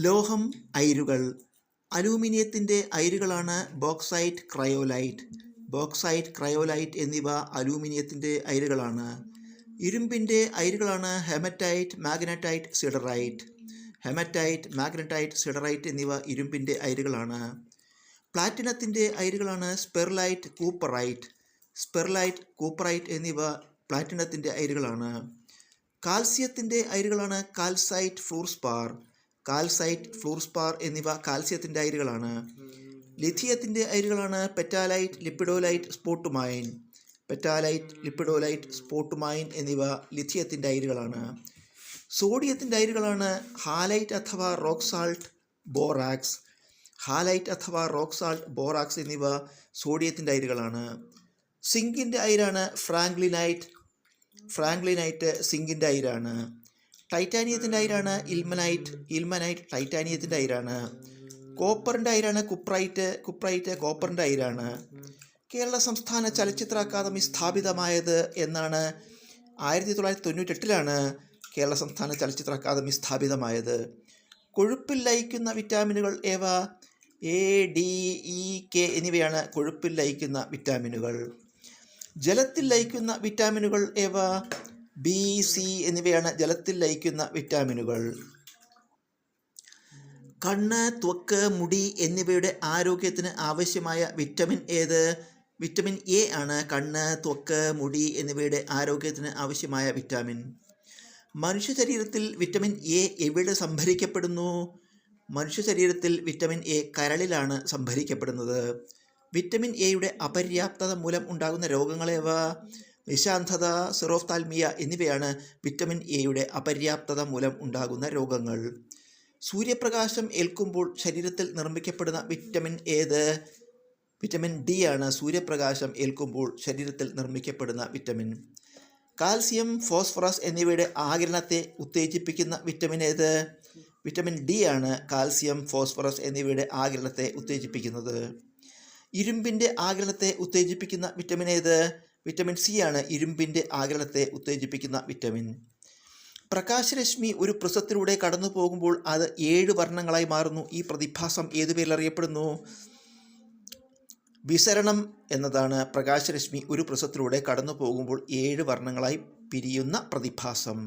ലോഹം അയിരുകൾ. അലൂമിനിയത്തിൻ്റെ അയിരുകളാണ് ബോക്സൈറ്റ്, ക്രയോലൈറ്റ്. ബോക്സൈറ്റ്, ക്രയോലൈറ്റ് എന്നിവ അലൂമിനിയത്തിൻ്റെ അയിരുകളാണ്. ഇരുമ്പിൻ്റെ അയിരുകളാണ് haematite, magnetite, siderite. Haematite, magnetite, siderite എന്നിവ ഇരുമ്പിൻ്റെ അയിരുകളാണ്. പ്ലാറ്റിനത്തിൻ്റെ അയിരുകളാണ് സ്പെർലൈറ്റ്, കൂപ്പറൈറ്റ്. സ്പെർലൈറ്റ്, കൂപ്പറൈറ്റ് എന്നിവ പ്ലാറ്റിനത്തിൻ്റെ അയിരുകളാണ്. കാൽസ്യത്തിൻ്റെ അയിരുകളാണ് കാൽസൈറ്റ്, ഫ്ലൂർസ്പാർ. കാൽസൈറ്റ്, ഫ്ലൂർസ്പാർ എന്നിവ കാൽസ്യത്തിൻ്റെ അയിരുകളാണ്. ലിഥിയത്തിൻ്റെ അയിരുകളാണ് petalite, lepidolite, സ്പോട്ടുമൈൻ. Petalite, lepidolite, spodumene എന്നിവ ലിഥിയത്തിൻ്റെ അയിരുകളാണ്. സോഡിയത്തിൻ്റെ അയിരുകളാണ് ഹാലൈറ്റ് അഥവാ റോക്ക് സാൾട്ട്, ബോറാക്സ്. ഹാലൈറ്റ് അഥവാ റോക്ക് സാൾട്ട്, ബോറാക്സ് എന്നിവ സോഡിയത്തിൻ്റെ അയിരുകളാണ്. സിങ്കിൻ്റെ അയിരാണ് ഫ്രാങ്ക്ലിനൈറ്റ്. ഫ്രാങ്ക്ലിനൈറ്റ് സിങ്കിൻ്റെ അയിരാണ്. ടൈറ്റാനിയത്തിൻ്റെ അയിരാണ് ഇൽമനൈറ്റ്. ഇൽമനൈറ്റ് ടൈറ്റാനിയത്തിൻ്റെ അയിരാണ്. കോപ്പറിൻ്റെ അയിരാണ് കുപ്രൈറ്റ്. കുപ്രൈറ്റ് കോപ്പറിൻ്റെ അയിരാണ്. കേരള സംസ്ഥാന ചലച്ചിത്ര അക്കാദമി സ്ഥാപിതമായത് എന്നാണ്? 1998 കേരള സംസ്ഥാന ചലച്ചിത്ര അക്കാദമി സ്ഥാപിതമായത്. കൊഴുപ്പിൽ ലയിക്കുന്ന വിറ്റാമിനുകൾ ഏവ? എ, ഡി, ഇ, കെ എന്നിവയാണ് കൊഴുപ്പിൽ ലയിക്കുന്ന വിറ്റാമിനുകൾ. ജലത്തിൽ ലയിക്കുന്ന വിറ്റാമിനുകൾ ഏവ? ബി, സി എന്നിവയാണ് ജലത്തിൽ ലയിക്കുന്ന വിറ്റാമിനുകൾ. കണ്ണ്, ത്വക്ക്, മുടി എന്നിവയുടെ ആരോഗ്യത്തിന് ആവശ്യമായ വിറ്റമിൻ ഏത്? വിറ്റമിൻ എ ആണ് കണ്ണ്, ത്വക്ക്, മുടി എന്നിവയുടെ ആരോഗ്യത്തിന് ആവശ്യമായ വിറ്റാമിൻ. മനുഷ്യ ശരീരത്തിൽ വിറ്റമിൻ എ എവിടെ സംഭരിക്കപ്പെടുന്നു? മനുഷ്യ ശരീരത്തിൽ വിറ്റമിൻ എ കരളിലാണ് സംഭരിക്കപ്പെടുന്നത്. വിറ്റമിൻ എയുടെ അപര്യാപ്തത മൂലം ഉണ്ടാകുന്ന രോഗങ്ങളേവ? നിശാന്തത, സിറോഫ്താൽമിയ എന്നിവയാണ് വിറ്റമിൻ എയുടെ അപര്യാപ്തത മൂലം ഉണ്ടാകുന്ന രോഗങ്ങൾ. സൂര്യപ്രകാശം ഏൽക്കുമ്പോൾ ശരീരത്തിൽ നിർമ്മിക്കപ്പെടുന്ന വിറ്റമിൻ ഏത്? വിറ്റമിൻ ഡി ആണ് സൂര്യപ്രകാശം ഏൽക്കുമ്പോൾ ശരീരത്തിൽ നിർമ്മിക്കപ്പെടുന്ന വിറ്റമിൻ. കാൽസ്യം, ഫോസ്ഫറസ് എന്നിവയുടെ ആഗിരണത്തെ ഉത്തേജിപ്പിക്കുന്ന വിറ്റമിൻ ഏത്? വിറ്റമിൻ ഡി ആണ് കാൽസ്യം, ഫോസ്ഫറസ് എന്നിവയുടെ ആഗിരണത്തെ ഉത്തേജിപ്പിക്കുന്നത്. ഇരുമ്പിൻ്റെ ആഗിരണത്തെ ഉത്തേജിപ്പിക്കുന്ന വിറ്റമിൻ ഏത്? വിറ്റമിൻ സി ആണ് ഇരുമ്പിൻ്റെ ആഗിരണത്തെ ഉത്തേജിപ്പിക്കുന്ന വിറ്റമിൻ. പ്രകാശരശ്മി ഒരു പ്രിസത്തിലൂടെ കടന്നു പോകുമ്പോൾ അത് 7 വർണ്ണങ്ങളായി മാറുന്നു. ഈ പ്രതിഭാസം ഏതു പേരിൽ അറിയപ്പെടുന്നു? വിസരണം എന്നതാണ് പ്രകാശരശ്മി ഒരു പ്രിസത്തിലൂടെ കടന്നു പോകുമ്പോൾ 7 വർണ്ണങ്ങളായി പിരിയുന്ന പ്രതിഭാസം.